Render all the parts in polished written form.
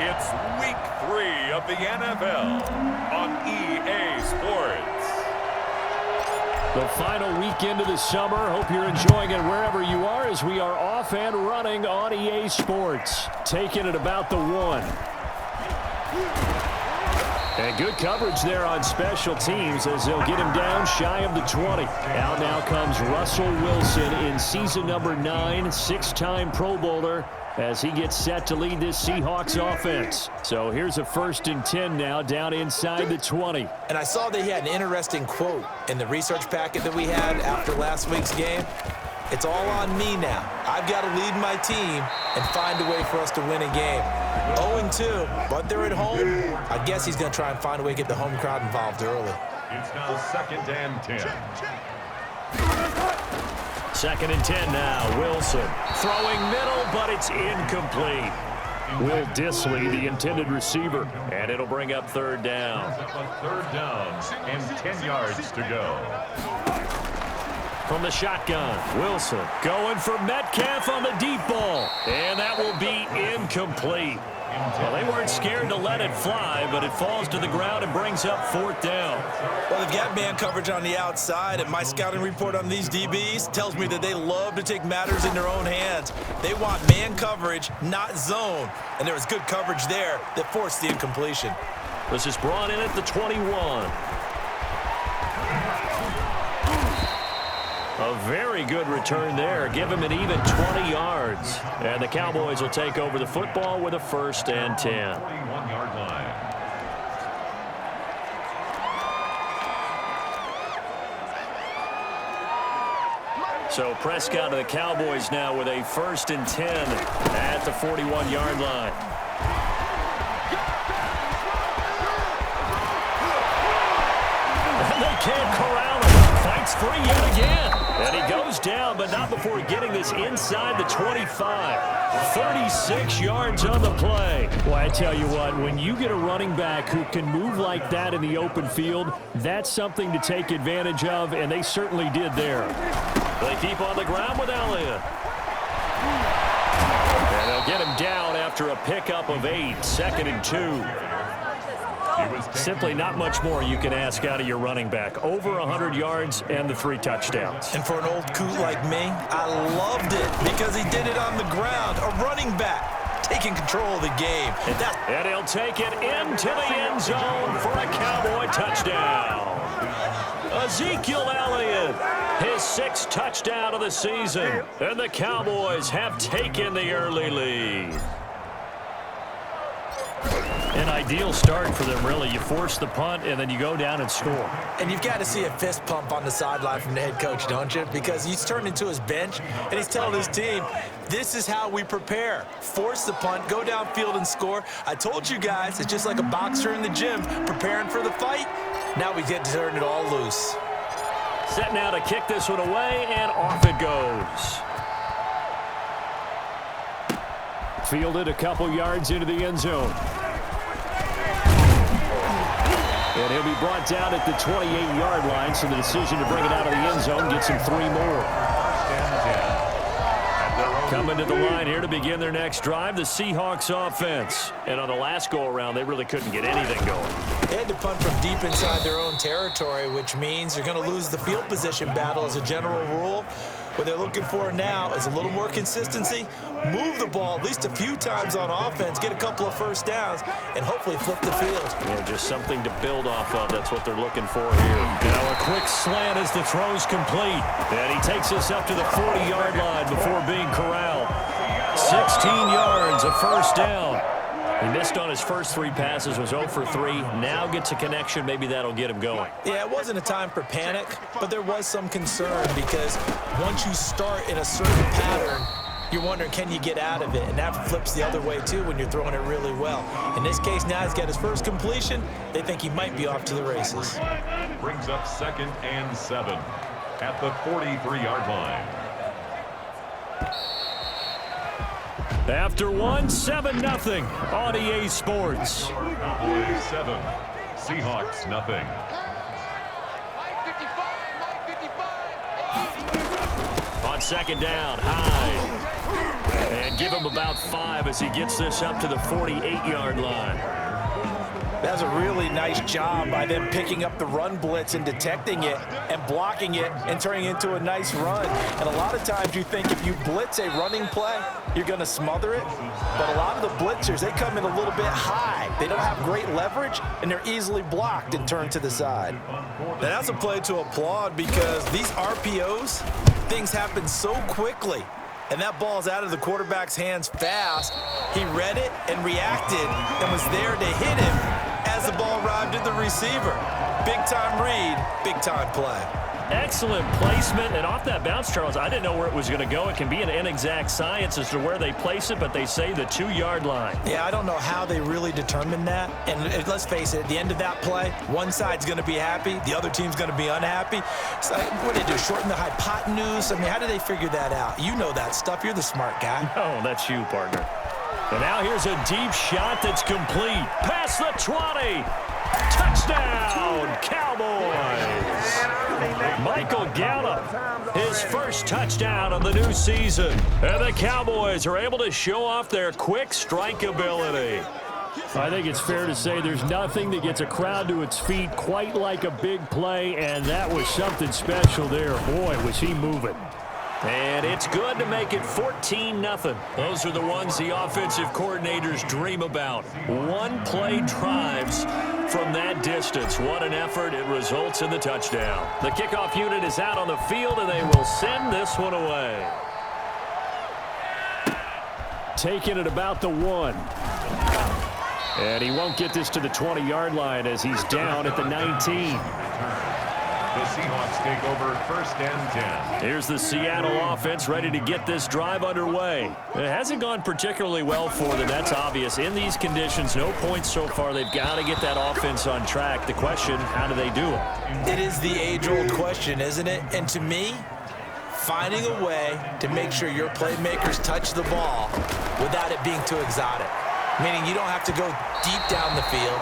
It's week 3 of the NFL on EA Sports. The final weekend of the summer. Hope you're enjoying it wherever you are as we are off and running on EA Sports. Taking it about the 1. And good coverage there on special teams as they'll get him down shy of the 20. Out now comes Russell Wilson in season number 9, 6-time Pro Bowler, as he gets set to lead this Seahawks offense. So here's a 1st and 10 now down inside the 20. And I saw that he had an interesting quote in the research packet that we had after last week's game. It's all on me now. I've got to lead my team and find a way for us to win a game. 0-2, but they're at home. I guess he's going to try and find a way to get the home crowd involved early. It's now 2nd and 10. 2nd and 10 now. Wilson throwing middle, but it's incomplete. Will Dissly, the intended receiver, and it'll bring up 3rd down. 3rd down and 10 yards to go. From the shotgun, Wilson going for Metcalf on the deep ball, and that will be incomplete. Well, they weren't scared to let it fly, but it falls to the ground and brings up 4th down. Well, they've got man coverage on the outside, and my scouting report on these DBs tells me that they love to take matters in their own hands. They want man coverage, not zone, and there was good coverage there that forced the incompletion. This is brought in at the 21. A very good return there. Give him an even 20 yards. And the Cowboys will take over the football with a 1st and 10. 41-yard line. So Prescott of the Cowboys now with a 1st and 10 at the 41-yard line. And they can't corral him. Fights free yet again. And he goes down, but not before getting this inside the 25. 36 yards on the play. Well, I tell you what, when you get a running back who can move like that in the open field, that's something to take advantage of, and they certainly did there. They keep on the ground with Elliott. And they'll get him down after a pickup of 8, 2nd and 2. Simply not much more you can ask out of your running back. Over 100 yards and the 3 touchdowns. And for an old coot like me, I loved it because he did it on the ground. A running back taking control of the game. And he'll take it into the end zone for a Cowboy touchdown. Ezekiel Elliott, his 6th touchdown of the season. And the Cowboys have taken the early lead. An ideal start for them, really. You force the punt, and then you go down and score. And you've got to see a fist pump on the sideline from the head coach, don't you? Because he's turned into his bench, and he's telling his team, this is how we prepare. Force the punt, go downfield and score. I told you guys, it's just like a boxer in the gym preparing for the fight. Now we get to turn it all loose. Set now to kick this one away, and off it goes. Fielded a couple yards into the end zone. And he'll be brought down at the 28-yard line, so the decision to bring it out of the end zone gets him 3 more. Coming to the line here to begin their next drive, the Seahawks offense. And on the last go-around, they really couldn't get anything going. They had to punt from deep inside their own territory, which means they're going to lose the field position battle as a general rule. What they're looking for now is a little more consistency, move the ball at least a few times on offense, get a couple of 1st downs, and hopefully flip the field. Yeah, just something to build off of. That's what they're looking for here. Now a quick slant as the throw's complete. And he takes us up to the 40-yard line before being corralled. 16 yards, a 1st down. He missed on his first 3 passes, was 0 for 3. Now gets a connection. Maybe that'll get him going. Yeah, it wasn't a time for panic, but there was some concern because once you start in a certain pattern, you're wondering, can you get out of it? And that flips the other way, too, when you're throwing it really well. In this case, now he's got his first completion. They think he might be off to the races. Brings up 2nd and 7 at the 43-yard line. After 1, 7-0 on EA Sports. Cowboys 7, Seahawks nothing. On second down, Hyde. And give him about 5 as he gets this up to the 48-yard line. That's a really nice job by them picking up the run blitz and detecting it and blocking it and turning it into a nice run. And a lot of times you think if you blitz a running play, you're going to smother it. But a lot of the blitzers, they come in a little bit high. They don't have great leverage, and they're easily blocked and turned to the side. Now, that's a play to applaud because these RPOs, things happen so quickly. And that ball's out of the quarterback's hands fast. He read it and reacted and was there to hit him as the ball arrived at the receiver. Big-time read, big-time play. Excellent placement, and off that bounce, Charles, I didn't know where it was going to go. It can be an inexact science as to where they place it, but they say the 2-yard line. Yeah, I don't know how they really determined that. And let's face it, at the end of that play, one side's going to be happy, the other team's going to be unhappy. So what did they do, shorten the hypotenuse? I mean, how did they figure that out? You know that stuff. You're the smart guy. Oh, that's you, partner. And now here's a deep shot that's complete. Past the 20. Touchdown, Cowboys. Michael Gallup, his first touchdown of the new season. And the Cowboys are able to show off their quick strike ability. I think it's fair to say there's nothing that gets a crowd to its feet quite like a big play, and that was something special there. Boy, was he moving. And it's good to make it 14-0. Those are the ones the offensive coordinators dream about. One-play drives from that distance. What an effort. It results in the touchdown. The kickoff unit is out on the field, and they will send this one away. Taking it about the 1. And he won't get this to the 20-yard line as he's down at the 19. The Seahawks take over 1st and 10. Here's the Seattle offense ready to get this drive underway. It hasn't gone particularly well for them. That's obvious. In these conditions, no points so far. They've got to get that offense on track. The question, how do they do it? It is the age-old question, isn't it? And to me, finding a way to make sure your playmakers touch the ball without it being too exotic. Meaning you don't have to go deep down the field.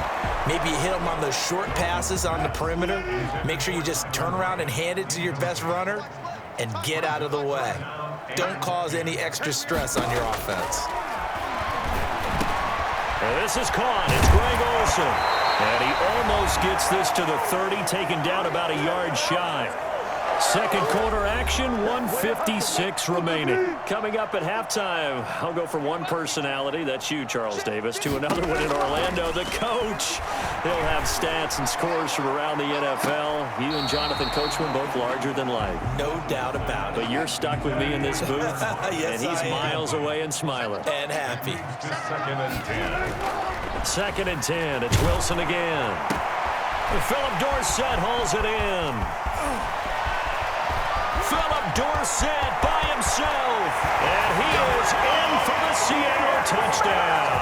Maybe you hit them on those short passes on the perimeter. Make sure you just turn around and hand it to your best runner and get out of the way. Don't cause any extra stress on your offense. And this is caught. It's Greg Olsen. And he almost gets this to the 30, taken down about a yard shy. Second quarter action, 1:56 remaining. Coming up at halftime, I'll go from one personality, that's you, Charles Davis, to another one in Orlando, the coach. He'll have stats and scores from around the NFL. You and Jonathan Coachman both larger than life. No doubt about it. But you're stuck with me in this booth, yes, and he's miles away and smiling. And happy. 2nd and 10. 2nd and 10, it's Wilson again. Philip Dorsett hauls it in. Philip Dorsett by himself, and he is in for the Seattle touchdown.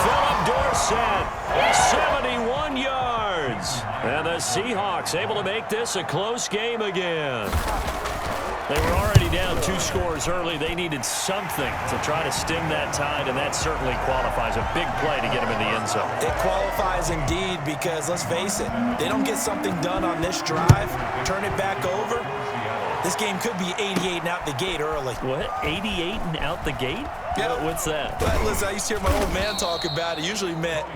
Philip Dorsett, 71 yards. And the Seahawks able to make this a close game again. They were already down 2 scores early. They needed something to try to stem that tide, and that certainly qualifies. A big play to get him in the end zone. It qualifies indeed because, let's face it, they don't get something done on this drive, turn it back over, this game could be 88 and out the gate early. What? 88 and out the gate? Yeah. What's that? But listen, I used to hear my old man talk about it. Usually meant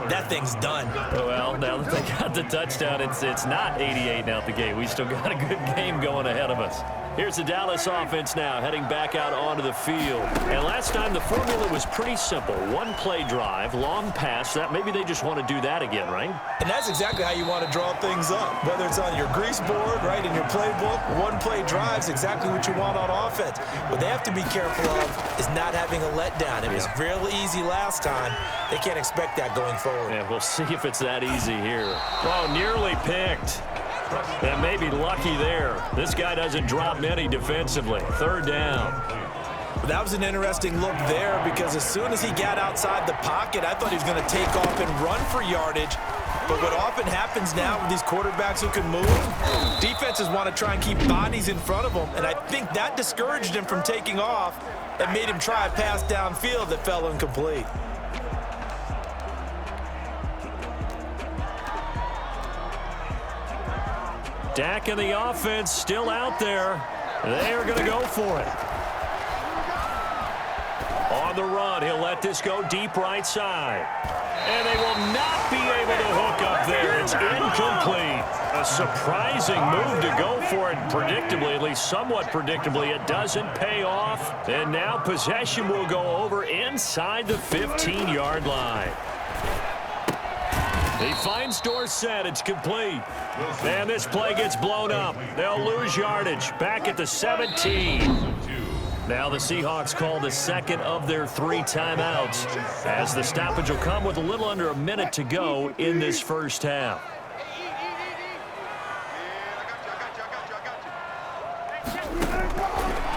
that thing's done. Well, now that they got the touchdown, it's not 88 and out the gate. We still got a good game going ahead of us. Here's the Dallas offense now, heading back out onto the field. And last time, the formula was pretty simple. One-play drive, long pass. That maybe they just want to do that again, right? And that's exactly how you want to draw things up. Whether it's on your grease board, right, in your playbook, one-play drive's exactly what you want on offense. What they have to be careful of is not having a letdown. It was real easy last time. They can't expect that going forward. Yeah, we'll see if it's that easy here. Oh, nearly picked. And maybe lucky there. This guy doesn't drop many defensively. 3rd down. That was an interesting look there because as soon as he got outside the pocket, I thought he was going to take off and run for yardage. But what often happens now with these quarterbacks who can move, defenses want to try and keep bodies in front of them. And I think that discouraged him from taking off and made him try a pass downfield that fell incomplete. Dak and the offense still out there. They are going to go for it. On the run, he'll let this go deep right side. And they will not be able to hook up there. It's incomplete. A surprising move to go for it predictably, at least somewhat predictably. It doesn't pay off. And now possession will go over inside the 15-yard line. He finds Dorsett. It's complete. And this play gets blown up. They'll lose yardage. Back at the 17. Now the Seahawks call the second of their 3 timeouts, as the stoppage will come with a little under a minute to go in this first half.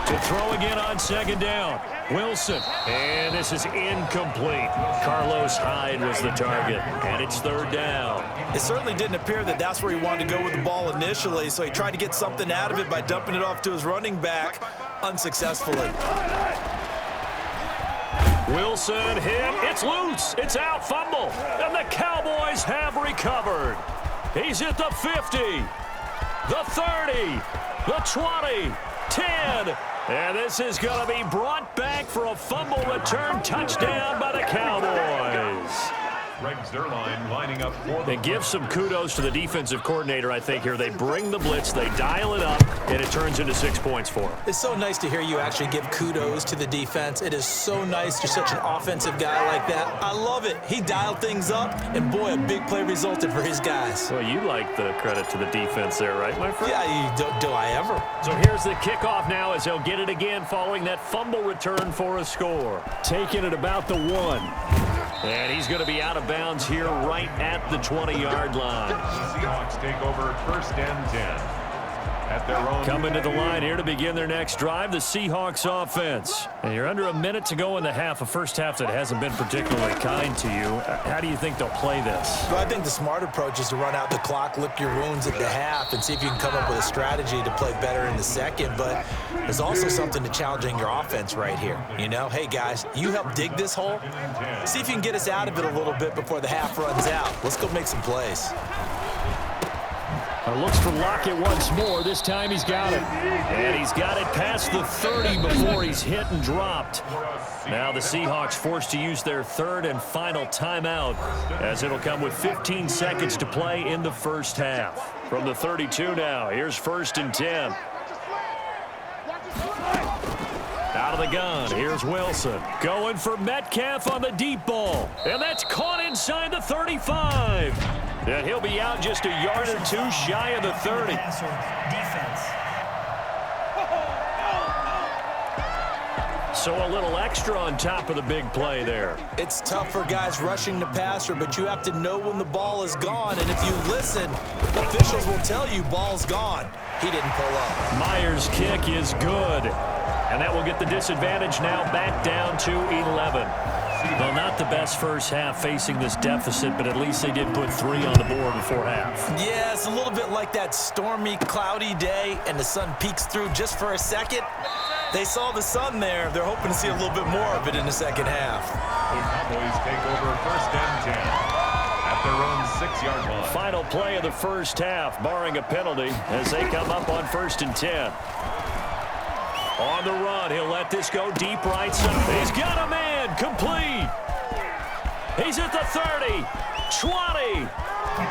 To throw again on second down. Wilson. And this is incomplete. Carlos Hyde was the target, and it's third down. It certainly didn't appear that that's where he wanted to go with the ball initially, so he tried to get something out of it by dumping it off to his running back unsuccessfully. Wilson hit. It's loose. It's out. Fumble. And the Cowboys have recovered. He's at the 50, the 30, the 20, 10. And this is going to be brought back for a fumble return touchdown by the Cowboys. Greg Zuerlein lining up for They give some kudos to the defensive coordinator, I think, here. They bring the blitz, they dial it up, and it turns into 6 points for them. It's so nice to hear you actually give kudos to the defense. It is so nice. You're such an offensive guy like that. I love it. He dialed things up, and boy, a big play resulted for his guys. Well, you like the credit to the defense there, right, my friend? Yeah, do I ever? So here's the kickoff now as they'll get it again following that fumble return for a score. Taking it about the 1. And he's going to be out of bounds here right at the 20-yard line. Seahawks take over first and 10. At their own Coming to the line here to begin their next drive, the Seahawks offense. And you're under a minute to go in the half, a first half that hasn't been particularly kind to you. How do you think they'll play this? Well, I think the smart approach is to run out the clock, lick your wounds at the half, and see if you can come up with a strategy to play better in the second. But there's also something to challenging your offense right here. You know, hey, guys, you help dig this hole. See if you can get us out of it a little bit before the half runs out. Let's go make some plays. Looks for Lockett once more. This time he's got it. And he's got it past the 30 before he's hit and dropped. Now the Seahawks forced to use their third and final timeout, as it'll come with 15 seconds to play in the first half. From the 32 now, here's first and 10. Out of the gun, here's Wilson. Going for Metcalf on the deep ball. And that's caught inside the 35. And he'll be out just a yard or two shy of the 30. So a little extra on top of the big play there. It's tough for guys rushing the passer, but you have to know when the ball is gone. And if you listen, officials will tell you ball's gone. He didn't pull up. Myers' kick is good. And that will get the disadvantage now back down to 11. Well, not the best first half facing this deficit, but at least they did put 3 on the board before half. Yeah, it's a little bit like that stormy, cloudy day, and the sun peeks through just for a second. They saw the sun there. They're hoping to see a little bit more of it in the second half. The Cowboys take over first and 10 at their own 6-yard line. Final play of the first half, barring a penalty, as they come up on first and 10. On the run, he'll let this go deep right side. He's got a man, complete. He's at the 30, 20,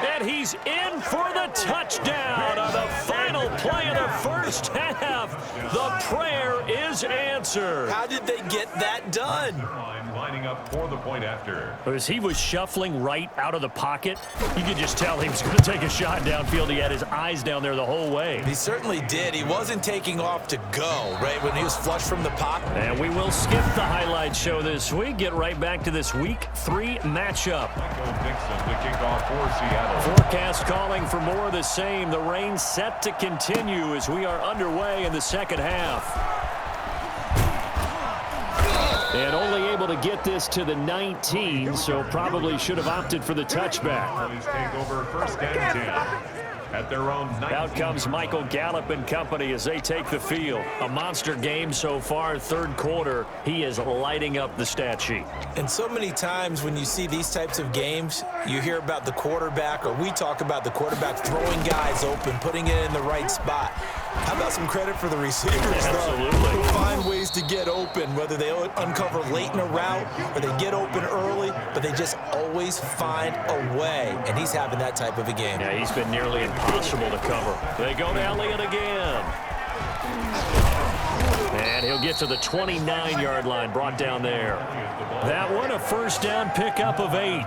and he's in for the touchdown on the final play of the first half. The prayer is answered. How did they get that done? Lining up for the point after. As he was shuffling right out of the pocket, you could just tell he was going to take a shot downfield. He had his eyes down there the whole way. He certainly did. He wasn't taking off to go, right, when he was flush from the pocket. And we will skip the highlight show this week. Get right back to this Week 3 matchup. Michael Dixon to kick off for Seattle. Forecast calling for more of the same. The rain set to continue as we are underway in the second half. And only able to get this to the 19, so probably should have opted for the touchback. Cowboys take over first and 10 at their own 19. Out comes Michael Gallup and company as they take the field. A monster game so far, third quarter. He is lighting up the stat sheet. And so many times when you see these types of games, you hear about the quarterback, or we talk about the quarterback throwing guys open, putting it in the right spot. How about some credit for the receivers, Absolutely. though, who find ways to get open, whether they uncover late in a route or they get open early, but they just always find a way, and he's having that type of a game. Yeah, he's been nearly impossible to cover. They go to Elliott again. And he'll get to the 29-yard line, brought down there. That one, a first down pickup of 8.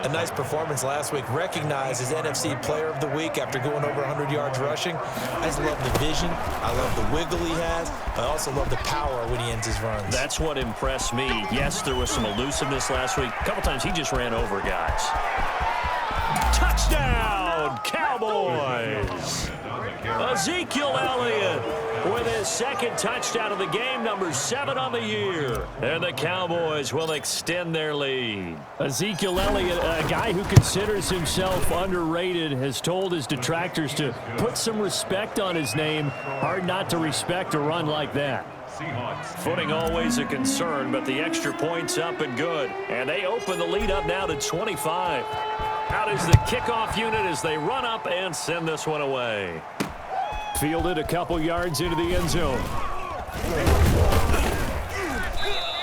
A nice performance last week. Recognized as NFC Player of the Week after going over 100 yards rushing. I just love the vision. I love the wiggle he has. I also love the power when he ends his runs. That's what impressed me. Yes, there was some elusiveness last week. A couple times he just ran over guys. Touchdown, Cowboys! Ezekiel Elliott with his second touchdown of the game, number 7 on the year. And the Cowboys will extend their lead. Ezekiel Elliott, a guy who considers himself underrated, has told his detractors to put some respect on his name. Hard not to respect a run like that. Footing always a concern, but the extra point's up and good. And they open the lead up now to 25. Out is the kickoff unit as they run up and send this one away. Fielded a couple yards into the end zone.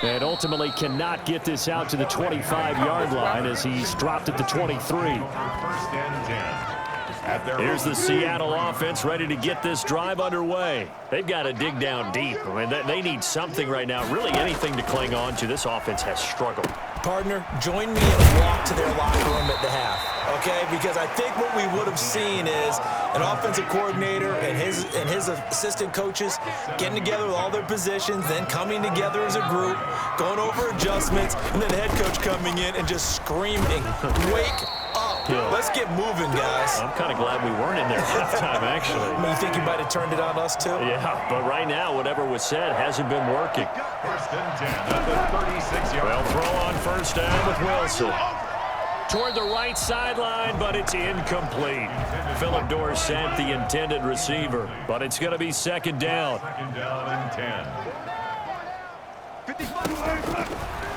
And ultimately cannot get this out to the 25-yard line as he's dropped at the 23. Here's the Seattle offense ready to get this drive underway. They've got to dig down deep. I mean, they need something right now, really anything to cling on to. This offense has struggled. Partner, join me in a walk to their locker room at the half, okay? Because I think what we would have seen is an offensive coordinator and his assistant coaches getting together with all their positions, then coming together as a group, going over adjustments, and then the head coach coming in and just screaming, "Wake up. Let's get moving, guys." I'm kind of glad we weren't in there halftime, actually. You think you might have turned it on us, too? Yeah, but right now, whatever was said hasn't been working. Well, throw on first down with Wilson. Toward the right sideline, but it's incomplete. Philip Dorsett, the intended receiver, but it's going to be second down. Second down and 10.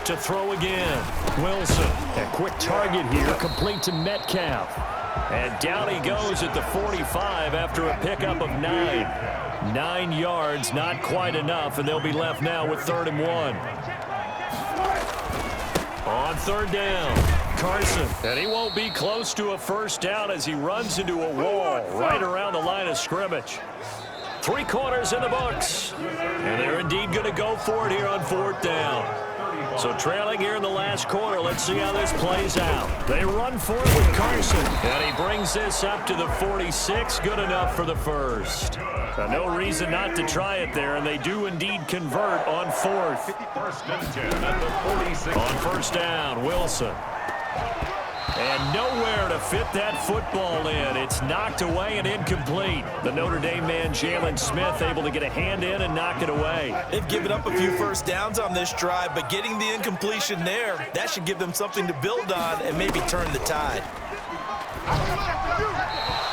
To throw again, Wilson. A quick target here, complete to Metcalf. And down he goes at the 45 after a pickup of 9. 9 yards, not quite enough, and they'll be left now with 3rd and 1. On third down, Carson. And he won't be close to a first down as he runs into a wall right around the line of scrimmage. 3 quarters in the books. And they're indeed going to go for it here on 4th down. So trailing here in the last quarter, let's see how this plays out. They run for it with Carson. And he brings this up to the 46. Good enough for the first. No reason not to try it there, and they do indeed convert on 4th. On first down, Wilson. And nowhere to fit that football in. It's knocked away and incomplete. The Notre Dame man, Jalen Smith, able to get a hand in and knock it away. They've given up a few first downs on this drive, but getting the incompletion there, that should give them something to build on and maybe turn the tide.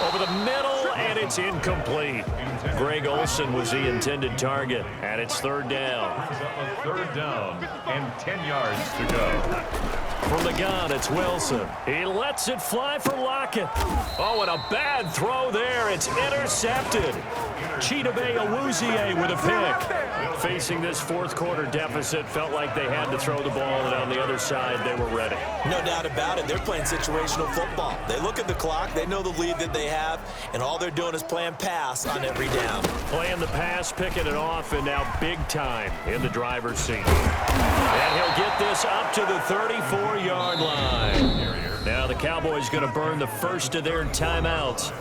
Over the middle, and it's incomplete. Greg Olsen was the intended target, and it's 3rd down. 3rd down and 10 yards to go. From the gun, it's Wilson. He lets it fly for Lockett. Oh, and a bad throw there. It's intercepted. Chidobe Awuzie with a pick. Facing this 4th quarter deficit, felt like they had to throw the ball, and on the other side, they were ready. No doubt about it. They're playing situational football. They look at the clock, they know the lead that they have, and all they're doing is playing pass on every down. Playing the pass, picking it off, and now big time in the driver's seat. And he'll get this up to the 34-yard line. Now the Cowboys going to burn the first of their timeouts.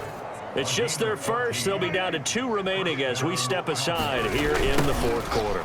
It's just their first. They'll be down to 2 remaining as we step aside here in the 4th quarter.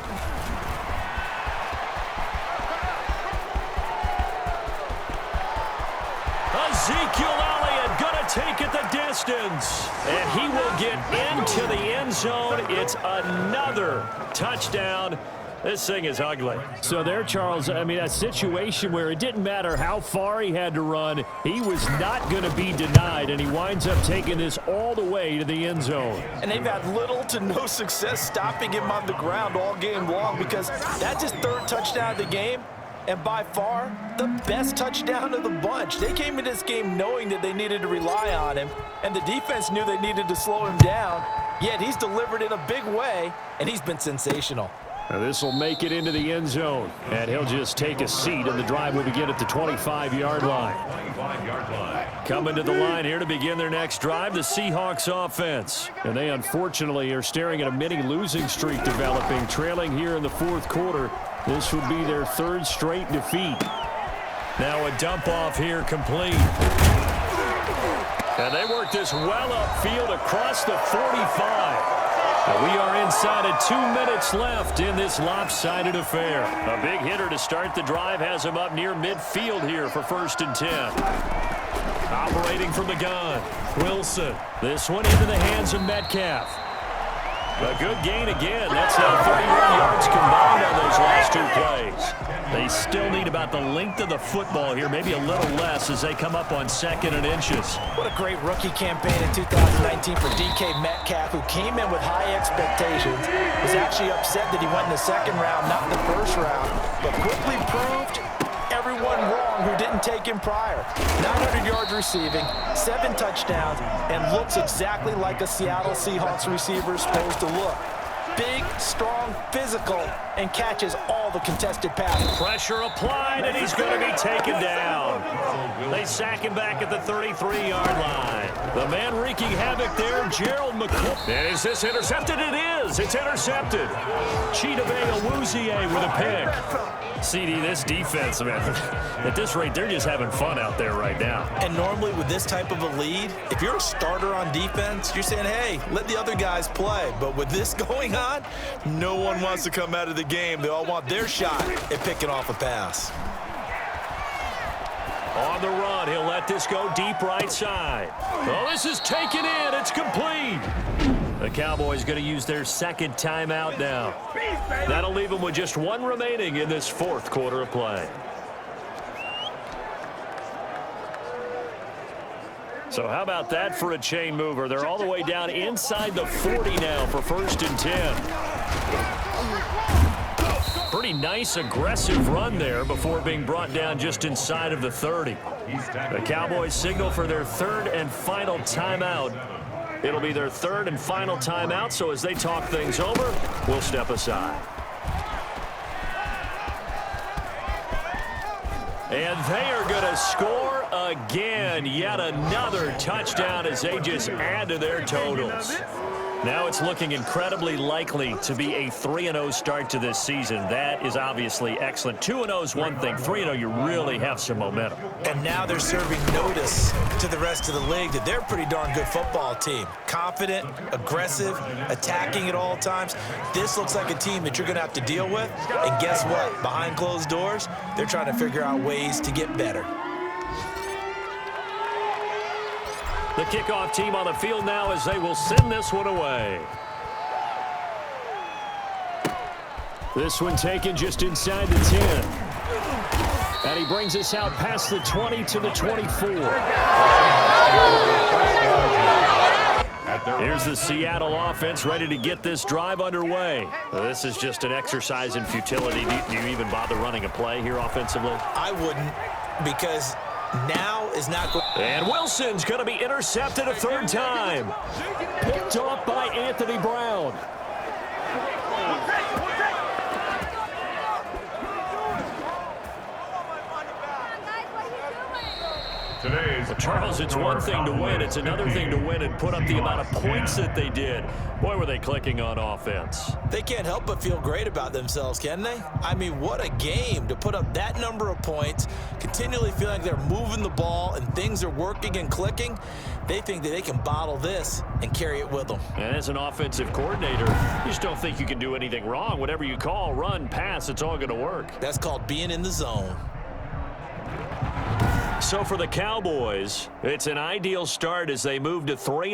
Ezekiel Elliott going to take it the distance. And he will get into the end zone. It's another touchdown. This thing is ugly. So there, Charles, I mean, a situation where it didn't matter how far he had to run, he was not going to be denied, and he winds up taking this all the way to the end zone. And they've had little to no success stopping him on the ground all game long because that's his 3rd touchdown of the game. and by far the best touchdown of the bunch. They came in this game knowing that they needed to rely on him, and the defense knew they needed to slow him down, yet he's delivered in a big way, and he's been sensational. Now this will make it into the end zone, and he'll just take a seat, and the drive will begin at the 25-yard line. Coming to the line here to begin their next drive, the Seahawks offense. And they unfortunately are staring at a mini losing streak developing, trailing here in the fourth quarter. This would be their third straight defeat. Now a dump off here complete. And they work this well upfield across the 45. And we are inside of 2 minutes left in this lopsided affair. A big hitter to start the drive has him up near midfield here for 1st and 10. Operating from the gun, Wilson. This one into the hands of Metcalf. A good gain again. That's now 31 yards combined on those last 2 plays. They still need about the length of the football here, maybe a little less as they come up on 2nd and inches. What a great rookie campaign in 2019 for DK Metcalf, who came in with high expectations, was actually upset that he went in the 2nd round, not the 1st round, but quickly proved everyone wrong who didn't take him prior. 900 yards receiving, 7 touchdowns, and looks exactly like a Seattle Seahawks receiver is supposed to look. Big, strong, physical, and catches all the contested passes. Pressure applied, and he's going to be taken down. They sack him back at the 33-yard line. The man wreaking havoc there, Gerald McCoy. And is this intercepted? It is. It's intercepted. Chidobe Awuzie with a pick. CD, this defense, man, at this rate, they're just having fun out there right now. And normally with this type of a lead, if you're a starter on defense, you're saying, hey, let the other guys play. But with this going on, no one wants to come out of the game. They all want their shot at picking off a pass. On the run, he'll let this go deep right side. Oh, this is taken in. It's complete. The Cowboys going to use their 2nd timeout now. That'll leave them with just 1 remaining in this 4th quarter of play. So how about that for a chain mover? They're all the way down inside the 40 now for 1st and 10. Pretty nice, aggressive run there before being brought down just inside of the 30. The Cowboys signal for their 3rd and final timeout. It'll be their 3rd and final timeout, so as they talk things over, we'll step aside. And they are going to score again. Yet another touchdown as they just add to their totals. Now it's looking incredibly likely to be a 3-0 start to this season. That is obviously excellent. 2-0 is one thing. 3-0, you really have some momentum. And now they're serving notice to the rest of the league that they're a pretty darn good football team. Confident, aggressive, attacking at all times. This looks like a team that you're going to have to deal with. And guess what? Behind closed doors, they're trying to figure out ways to get better. The kickoff team on the field now as they will send this one away. This one taken just inside the 10. And he brings us out past the 20 to the 24. Here's the Seattle offense ready to get this drive underway. This is just an exercise in futility. Do you even bother running a play here offensively? I wouldn't, because now is not good. And Wilson's going to be intercepted a 3rd time. Picked off by Anthony Brown. Well, Charles, it's one thing to win. It's another thing to win and put up the amount of points that they did. Boy, were they clicking on offense. They can't help but feel great about themselves, can they? I mean, what a game to put up that number of points, continually feeling like they're moving the ball and things are working and clicking. They think that they can bottle this and carry it with them. And as an offensive coordinator, you just don't think you can do anything wrong. Whatever you call, run, pass, it's all going to work. That's called being in the zone. So for the Cowboys, it's an ideal start as they move to 3-0.